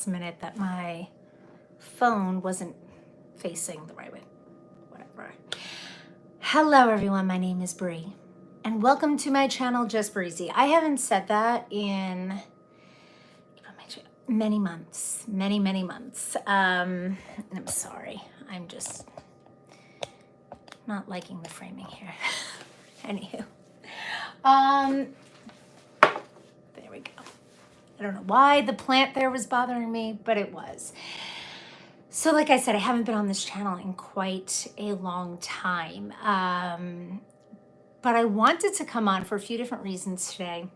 minute that my phone wasn't facing the right way. Whatever. Hello everyone, my name is Bree and welcome to my channel Just Breezy. I haven't said that in many months. And I'm sorry. I'm just not liking the framing here. Anywho. There we go. I don't know why the plant there was bothering me, but it was. So like I said, I haven't been on this channel in quite a long time. But I wanted to come on for a few different reasons today.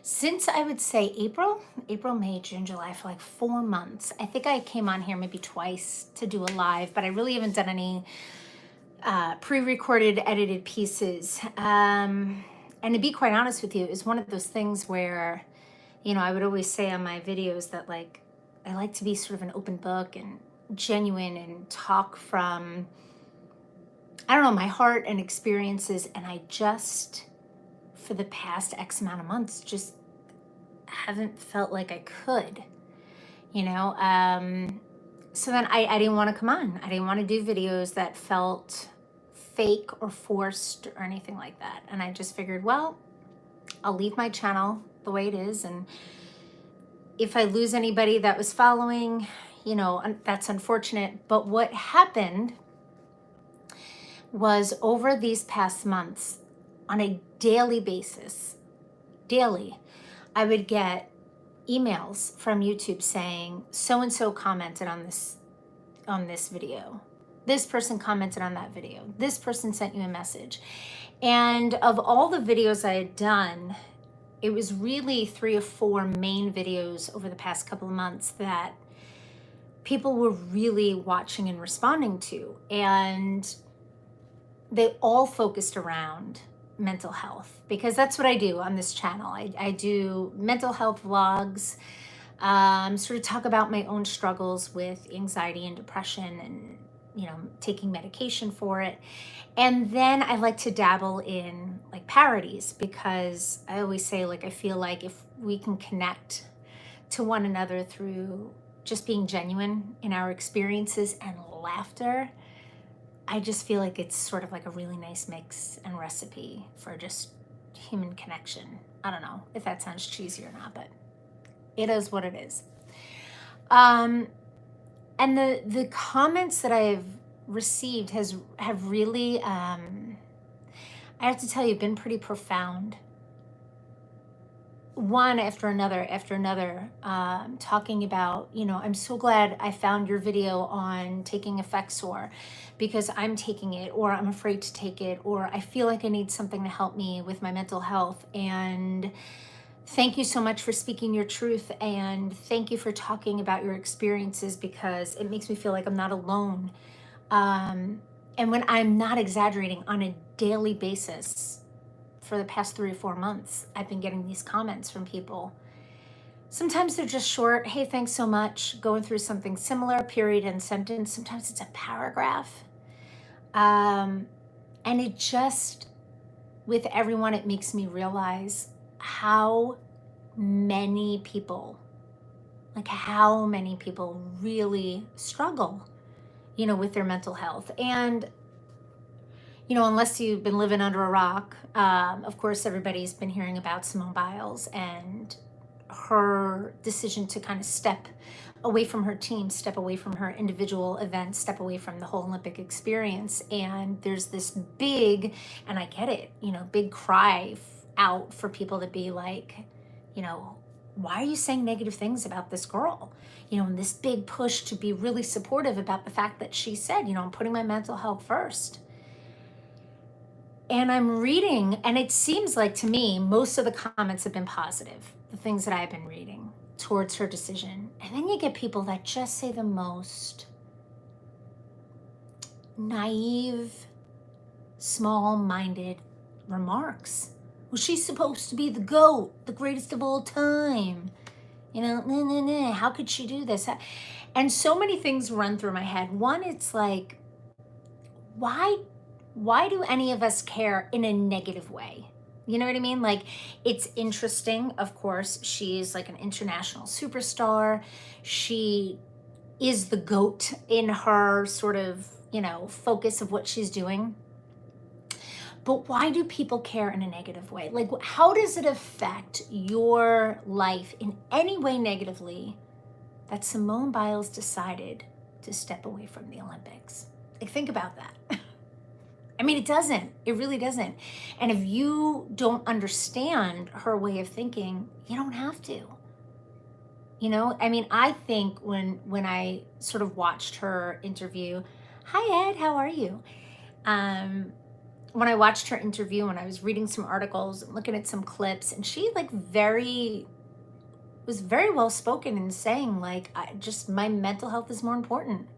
Since I would say April, May, June, July, for like 4 months. I think I came on here maybe twice to do a live, but I really haven't done any pre-recorded, edited pieces. And to be quite honest with you, it's one of those things where, you know, I would always say on my videos that like, I like to be sort of an open book and genuine and talk from, I don't know, my heart and experiences. And I just, for the past X amount of months, just haven't felt like I could, you know? So then I didn't want to come on. I didn't want to do videos that felt fake or forced or anything like that. And I just figured, well, I'll leave my channel the way it is. And if I lose anybody that was following, you know, that's unfortunate. But what happened was over these past months, on a daily basis, I would get emails from YouTube saying, so-and-so commented on this video. This person commented on that video. This person sent you a message. And of all the videos I had done, it was really 3 or 4 main videos over the past couple of months that people were really watching and responding to. And they all focused around mental health, because that's what I do on this channel. I do mental health vlogs, sort of talk about my own struggles with anxiety and depression and, you know, taking medication for it. And then I like to dabble in like parodies, because I always say, like, I feel like if we can connect to one another through just being genuine in our experiences and laughter, I just feel like it's sort of like a really nice mix and recipe for just human connection. I don't know if that sounds cheesy or not, but it is what it is. And the comments that I've received have really, I have to tell you, been pretty profound. One after another, talking about, you know, I'm so glad I found your video on taking Effexor because I'm taking it, or I'm afraid to take it, or I feel like I need something to help me with my mental health. And thank you so much for speaking your truth. And thank you for talking about your experiences, because it makes me feel like I'm not alone. And when I'm not exaggerating, on a daily basis, for the past 3 or 4 months, I've been getting these comments from people. Sometimes they're just short, hey, thanks so much, going through something similar, period and sentence. Sometimes it's a paragraph. And it just, with everyone, it makes me realize how many people really struggle, you know, with their mental health. And you know, unless you've been living under a rock, of course, everybody's been hearing about Simone Biles and her decision to kind of step away from her team, step away from her individual events, step away from the whole Olympic experience. And there's this big, and I get it, you know, big cry out for people to be like, you know, why are you saying negative things about this girl? You know, and this big push to be really supportive about the fact that she said, you know, I'm putting my mental health first. And I'm reading, and it seems like to me, most of the comments have been positive, the things that I've been reading towards her decision. And then you get people that just say the most naive, small-minded remarks. Well, she's supposed to be the GOAT, the greatest of all time. You know, how could she do this? And so many things run through my head. One, it's like, why do any of us care in a negative way? You know what I mean? Like, it's interesting. Of course, she's like an international superstar. She is the GOAT in her sort of, focus of what she's doing. But why do people care in a negative way? Like, how does it affect your life in any way negatively that Simone Biles decided to step away from the Olympics? Like, think about that. I mean, it doesn't. It really doesn't. And if you don't understand her way of thinking, you don't have to. I mean, I think when I sort of watched her interview, hi Ed, how are you? When I watched her interview, when I was reading some articles and looking at some clips, and she was very well spoken in saying like, my mental health is more important,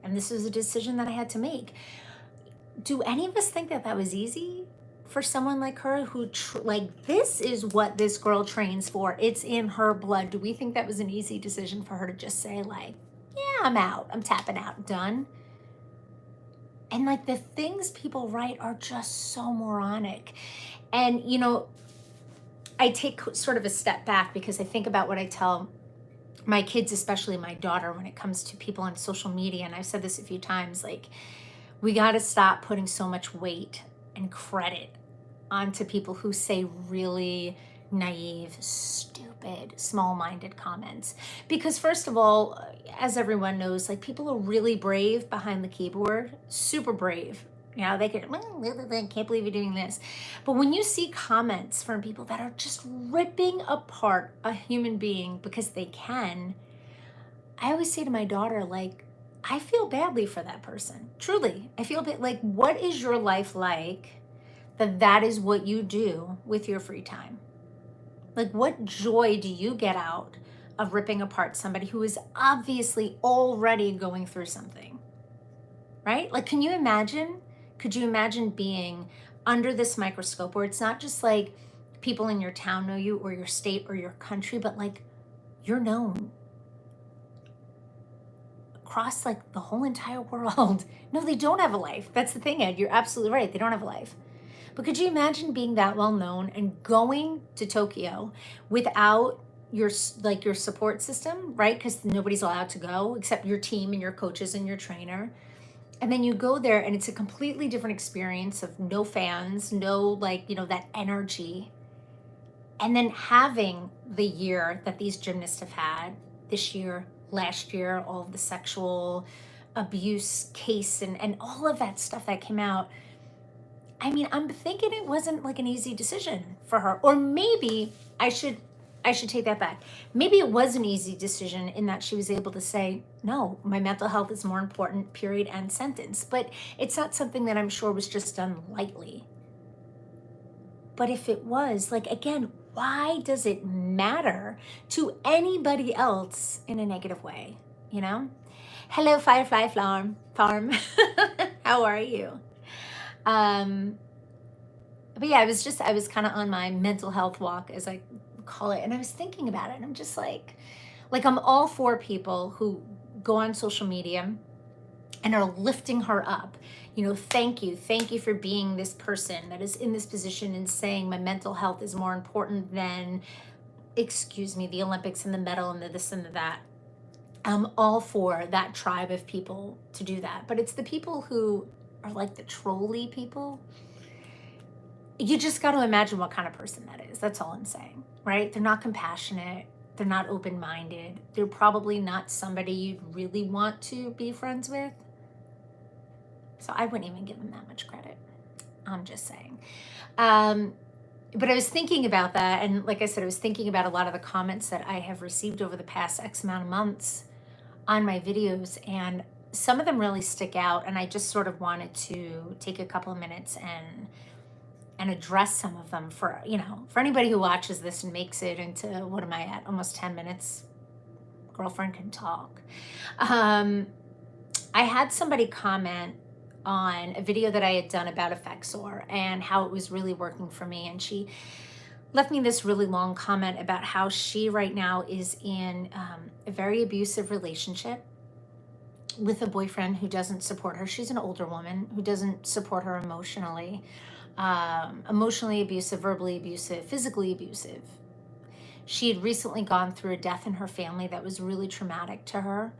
and this was a decision that I had to make. Do any of us think that was easy for someone like her who like, this is what this girl trains for? It's in her blood. Do we think that was an easy decision for her to just say like, yeah, I'm out, I'm tapping out, done? And like, the things people write are just so moronic. And I take sort of a step back because I think about what I tell my kids, especially my daughter, when it comes to people on social media. And I've said this a few times, like, we got to stop putting so much weight and credit onto people who say really naive, stupid, small-minded comments. Because first of all, as everyone knows, like, people are really brave behind the keyboard, super brave. They can, I can't believe you're doing this. But when you see comments from people that are just ripping apart a human being because they can, I always say to my daughter, like, I feel badly for that person. Truly, I feel like, what is your life like that is what you do with your free time? Like, what joy do you get out of ripping apart somebody who is obviously already going through something, right? Like, can you imagine? Could you imagine being under this microscope where it's not just like people in your town know you or your state or your country, but like, you're known across like the whole entire world? No, they don't have a life. That's the thing, Ed. You're absolutely right. They don't have a life. But could you imagine being that well known and going to Tokyo without your support system, right? Because nobody's allowed to go except your team and your coaches and your trainer. And then you go there and it's a completely different experience of no fans, no that energy. And then having the year that these gymnasts have had this year, last year, all of the sexual abuse case and all of that stuff that came out. I mean, I'm thinking it wasn't like an easy decision for her. Or maybe I should take that back. Maybe it was an easy decision in that she was able to say, no, my mental health is more important, period, end sentence. But it's not something that I'm sure was just done lightly. But if it was, like, again, why does it matter to anybody else in a negative way? Hello, Firefly Farm. How are you? But yeah, I was kind of on my mental health walk, as I call it. And I was thinking about it, and I'm just like I'm all for people who go on social media and are lifting her up. Thank you for being this person that is in this position and saying my mental health is more important than, the Olympics and the medal and the this and the that. I'm all for that tribe of people to do that. But it's the people who are like the trolly people. You just got to imagine what kind of person that is. That's all I'm saying, right? They're not compassionate. They're not open-minded. They're probably not somebody you'd really want to be friends with. So I wouldn't even give them that much credit. I'm just saying. But I was thinking about that. And like I said, I was thinking about a lot of the comments that I have received over the past X amount of months on my videos. And some of them really stick out. And I just sort of wanted to take a couple of minutes and address some of them for anybody who watches this and makes it into, what am I at, almost 10 minutes? Girlfriend can talk. I had somebody comment on a video that I had done about Effexor and how it was really working for me. And she left me this really long comment about how she right now is in a very abusive relationship with a boyfriend who doesn't support her. She's an older woman who doesn't support her emotionally. emotionally abusive, verbally abusive, physically abusive. She had recently gone through a death in her family that was really traumatic to her.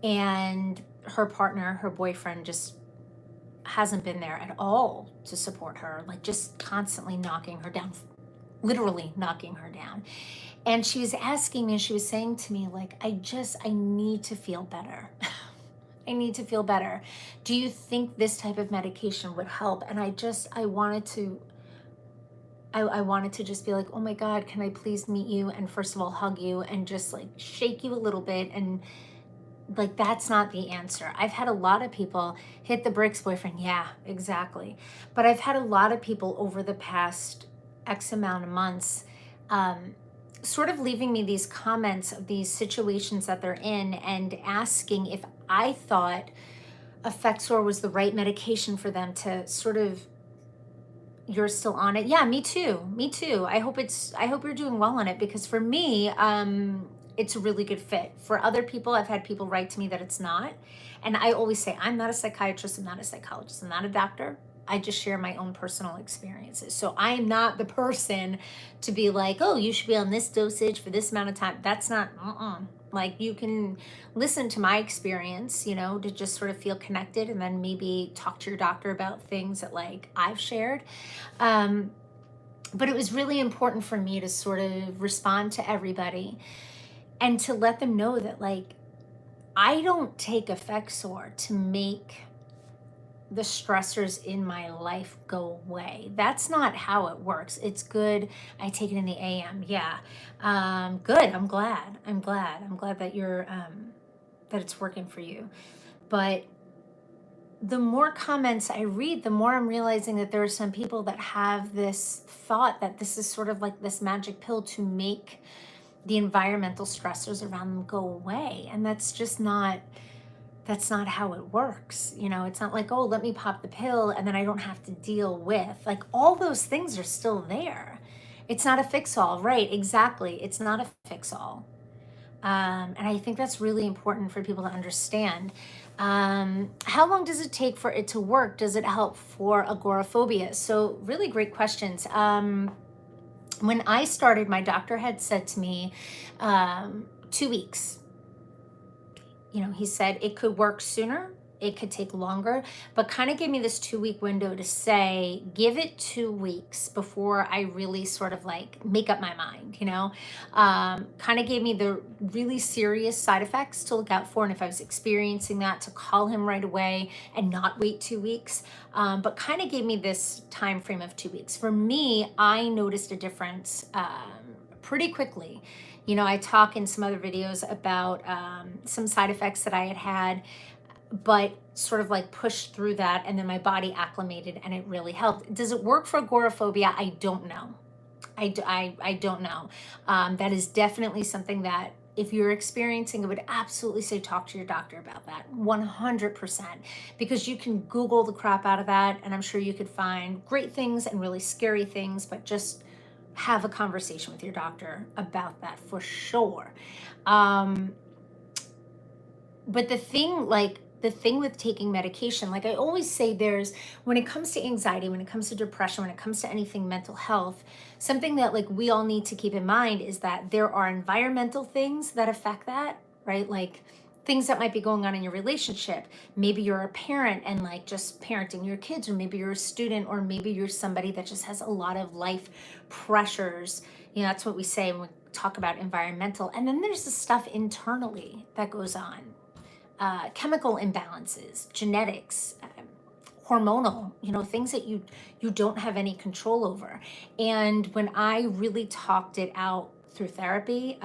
And her partner, her boyfriend, just hasn't been there at all to support her, like just constantly knocking her down, literally knocking her down. And she was asking me, and she was saying to me, like, I need to feel better. I need to feel better. Do you think this type of medication would help? And I wanted to, I wanted to just be like, oh my God, can I please meet you? And first of all, hug you and just like shake you a little bit. And like, that's not the answer. I've had a lot of people hit the bricks, boyfriend. Yeah, exactly. But I've had a lot of people over the past X amount of months, sort of leaving me these comments of these situations that they're in and asking if I thought Effexor was the right medication for them to sort of, you're still on it. Yeah, me too. Me too. I hope you're doing well on it, because for me, it's a really good fit. For other people, I've had people write to me that it's not. And I always say, I'm not a psychiatrist, I'm not a psychologist, I'm not a doctor. I just share my own personal experiences. So I'm not the person to be like, oh, you should be on this dosage for this amount of time. That's not, like, you can listen to my experience, to just sort of feel connected, and then maybe talk to your doctor about things that like I've shared. But it was really important for me to sort of respond to everybody and to let them know that, like, I don't take Effexor to make the stressors in my life go away. That's not how it works. It's good. I take it in the AM. Yeah. Good. I'm glad. I'm glad that you're, that it's working for you. But the more comments I read, the more I'm realizing that there are some people that have this thought that this is sort of like this magic pill to make the environmental stressors around them go away. And that's not how it works. It's not like, oh, let me pop the pill and then I don't have to deal with, like, all those things are still there. It's not a fix-all, right? Exactly. It's not a fix-all. And I think that's really important for people to understand. How long does it take for it to work? Does it help for agoraphobia? So really great questions. When I started, my doctor had said to me, 2 weeks. He said it could work sooner, it could take longer, but kind of gave me this 2 week window to say, give it 2 weeks before I really sort of like make up my mind, kind of gave me the really serious side effects to look out for. And if I was experiencing that, to call him right away and not wait 2 weeks. But kind of gave me this time frame of 2 weeks. For me, I noticed a difference pretty quickly. I talk in some other videos about some side effects that I had, but sort of like pushed through that, and then my body acclimated and it really helped. Does it work for agoraphobia? I don't know. I don't know. That is definitely something that, if you're experiencing, I would absolutely say talk to your doctor about that, 100%, because you can Google the crap out of that, and I'm sure you could find great things and really scary things, but just have a conversation with your doctor about that for sure. But the thing with taking medication, like I always say, when it comes to anxiety, when it comes to depression, when it comes to anything mental health, something that like we all need to keep in mind is that there are environmental things that affect that, right? Like things that might be going on in your relationship. Maybe you're a parent and like just parenting your kids, or maybe you're a student, or maybe you're somebody that just has a lot of life pressures. That's what we say when we talk about environmental. And then there's the stuff internally that goes on. Chemical imbalances, genetics, hormonal, things that you don't have any control over. And when I really talked it out through therapy,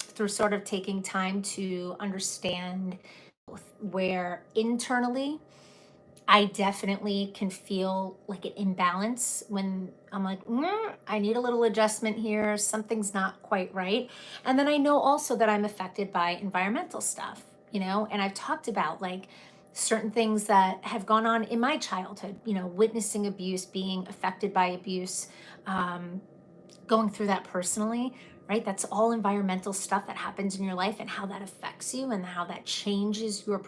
through sort of taking time to understand where internally I definitely can feel like an imbalance when I'm like, I need a little adjustment here. Something's not quite right. And then I know also that I'm affected by environmental stuff, and I've talked about like certain things that have gone on in my childhood, witnessing abuse, being affected by abuse, going through that personally, right? That's all environmental stuff that happens in your life, and how that affects you and how that changes your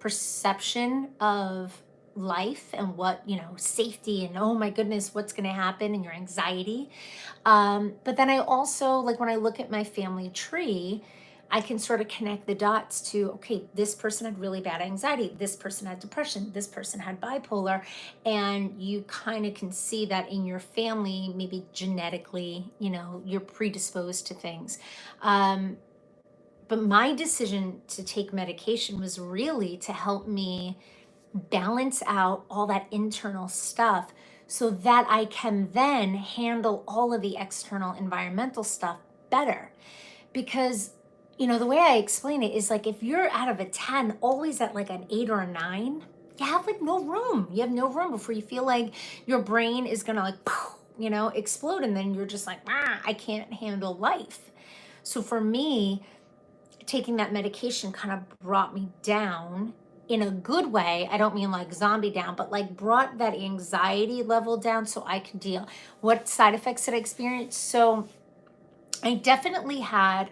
perception of life and what, safety and oh my goodness, what's going to happen and your anxiety. But then I also, like when I look at my family tree, I can sort of connect the dots to, okay, this person had really bad anxiety, this person had depression, this person had bipolar. And you kind of can see that in your family, maybe genetically, you're predisposed to things. Um, but my decision to take medication was really to help me balance out all that internal stuff so that I can then handle all of the external environmental stuff better. Because, the way I explain it is like if you're out of a 10, always at like an 8 or a 9, you have like no room. You have no room before you feel like your brain is going to like, explode. And then you're just like, I can't handle life. So for me, taking that medication kind of brought me down in a good way. I don't mean like zombie down, but like brought that anxiety level down so I could deal. What side effects did I experience? So I definitely had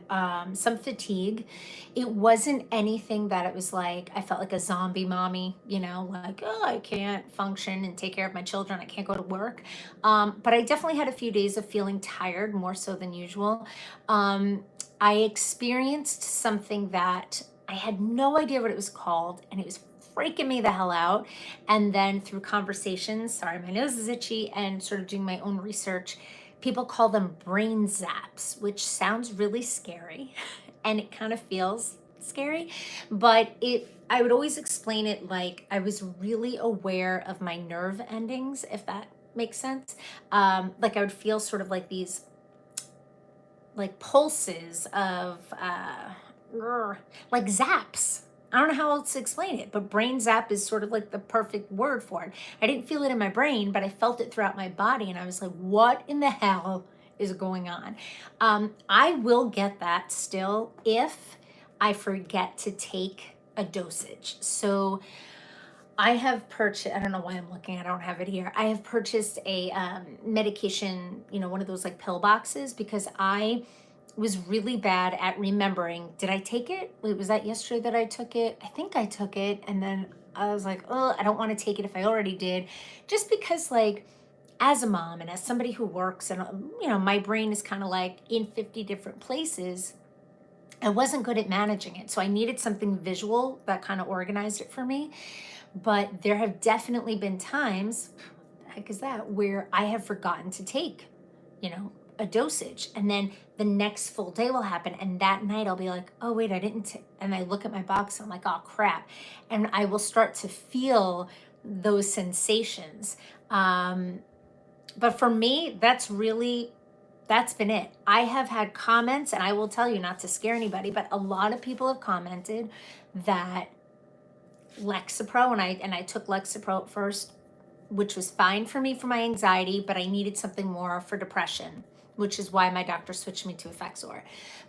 some fatigue. It wasn't anything that it was like, I felt like a zombie mommy, like, oh, I can't function and take care of my children. I can't go to work. But I definitely had a few days of feeling tired, more so than usual. I experienced something that I had no idea what it was called, and it was freaking me the hell out. And then through conversations, sorry, my nose is itchy, and sort of doing my own research, people call them brain zaps, which sounds really scary and it kind of feels scary, but I would always explain it like I was really aware of my nerve endings, if that makes sense. Like I would feel sort of like these like pulses of like zaps. I don't know how else to explain it, but brain zap is sort of like the perfect word for it. I didn't feel it in my brain, but I felt it throughout my body, and I was like, what in the hell is going on? I will get that still if I forget to take a dosage. So I have purchased, I don't know why I'm looking, I don't have it here. I have purchased a medication, one of those like pill boxes, because I was really bad at remembering. Did I take it? Wait, was that yesterday that I took it? I think I took it. And then I was like, oh, I don't want to take it if I already did. Just because, like, as a mom and as somebody who works and, my brain is kind of like in 50 different places, I wasn't good at managing it. So I needed something visual that kind of organized it for me. But there have definitely been times, what the heck is that, where I have forgotten to take, a dosage. And then the next full day will happen. And that night I'll be like, oh, wait, I didn't. And I look at my box and I'm like, oh, crap. And I will start to feel those sensations. But for me, that's been it. I have had comments, and I will tell you, not to scare anybody, but a lot of people have commented that Lexapro, and I took Lexapro at first, which was fine for me for my anxiety, but I needed something more for depression, which is why my doctor switched me to Effexor.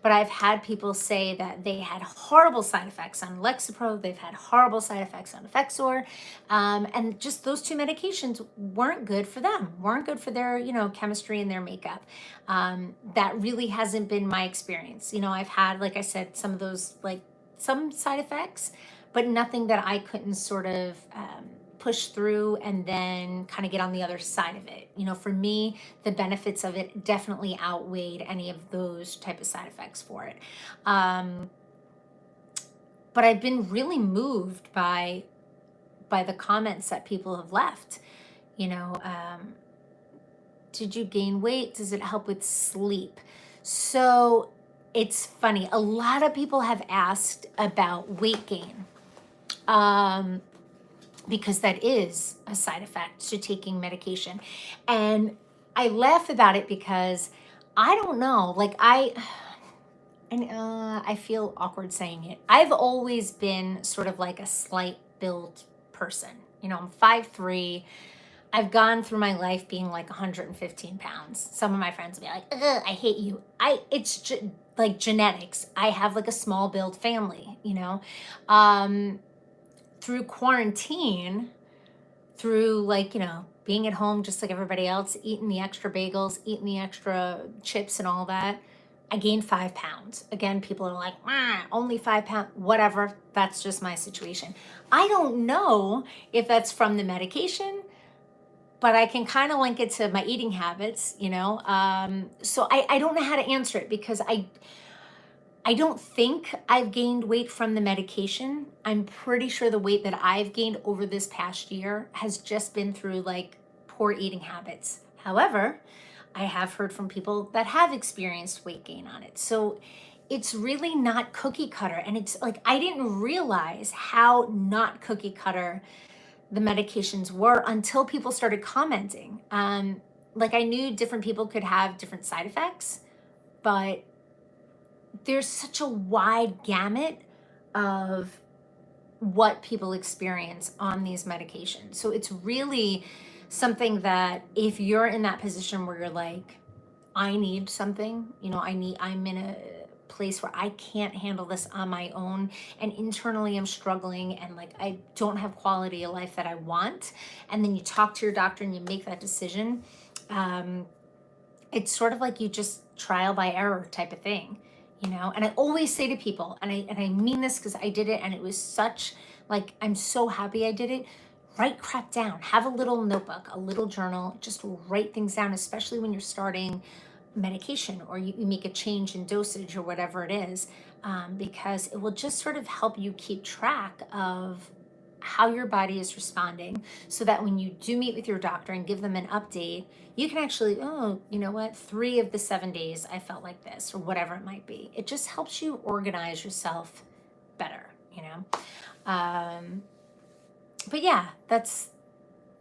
But I've had people say that they had horrible side effects on Lexapro, they've had horrible side effects on Effexor, and just those two medications weren't good for them, weren't good for their, chemistry and their makeup. That really hasn't been my experience. I've had, like I said, some of those, like some side effects, but nothing that I couldn't sort of push through and then kind of get on the other side of it. For me, the benefits of it definitely outweighed any of those type of side effects for it. But I've been really moved by the comments that people have left. Did you gain weight? Does it help with sleep? So it's funny. A lot of people have asked about weight gain. Because that is a side effect to taking medication. And I laugh about it because I don't know, like I feel awkward saying it. I've always been sort of like a slight build person. I'm 5'3". I've gone through my life being like 115 pounds. Some of my friends will be like, ugh, I hate you. It's like genetics. I have like a small build family, through quarantine, through like, being at home just like everybody else, eating the extra bagels, eating the extra chips and all that, I gained 5 pounds. Again, people are like, only 5 pounds, whatever. That's just my situation. I don't know if that's from the medication, but I can kind of link it to my eating habits, you know? So I don't know how to answer it because I don't think I've gained weight from the medication. I'm pretty sure the weight that I've gained over this past year has just been through like poor eating habits. However, I have heard from people that have experienced weight gain on it. So it's really not cookie cutter. And it's like, I didn't realize how not cookie cutter the medications were until people started commenting. Like I knew different people could have different side effects, but there's such a wide gamut of what people experience on these medications. So it's really something that if you're in that position where you're like, I need something, you know, I'm in a place where I can't handle this on my own and internally I'm struggling and like I don't have quality of life that I want. And then you talk to your doctor and you make that decision. Um, it's sort of like you just trial by error type of thing, you know. And I always say to people, and I mean this because I did it and it was such like, I'm so happy I did it. Write crap down, have a little notebook, a little journal, just write things down, especially when you're starting medication or you make a change in dosage or whatever it is, because it will just sort of help you keep track of how your body is responding so that when you do meet with your doctor and give them an update, you can actually, oh, you know what, 3 of the 7 days I felt like this or whatever it might be. It just helps you organize yourself better, you know? But yeah, that's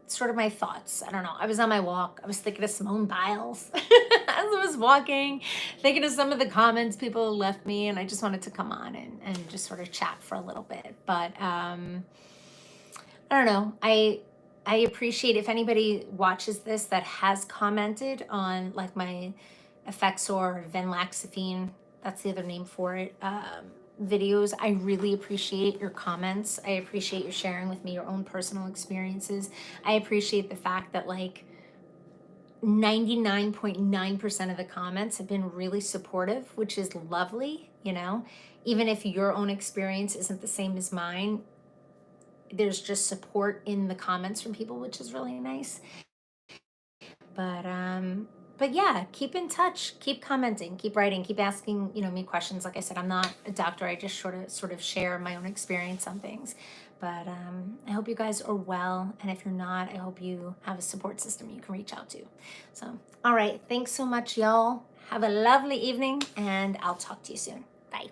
sort of my thoughts. I don't know. I was on my walk. I was thinking of Simone Biles as I was walking, thinking of some of the comments people left me, and I just wanted to come on and just sort of chat for a little bit. But I don't know. I appreciate if anybody watches this that has commented on like my Effexor Venlaxifene, that's the other name for it, videos. I really appreciate your comments. I appreciate you sharing with me your own personal experiences. I appreciate the fact that like 99.9% of the comments have been really supportive, which is lovely, you know. Even if your own experience isn't the same as mine, there's just support in the comments from people, which is really nice. But yeah, keep in touch, keep commenting, keep writing, keep asking, you know, me questions. Like I said, I'm not a doctor. I just sort of share my own experience on things. But I hope you guys are well. And if you're not, I hope you have a support system you can reach out to. So, all right. Thanks so much, y'all. Have a lovely evening, and I'll talk to you soon. Bye.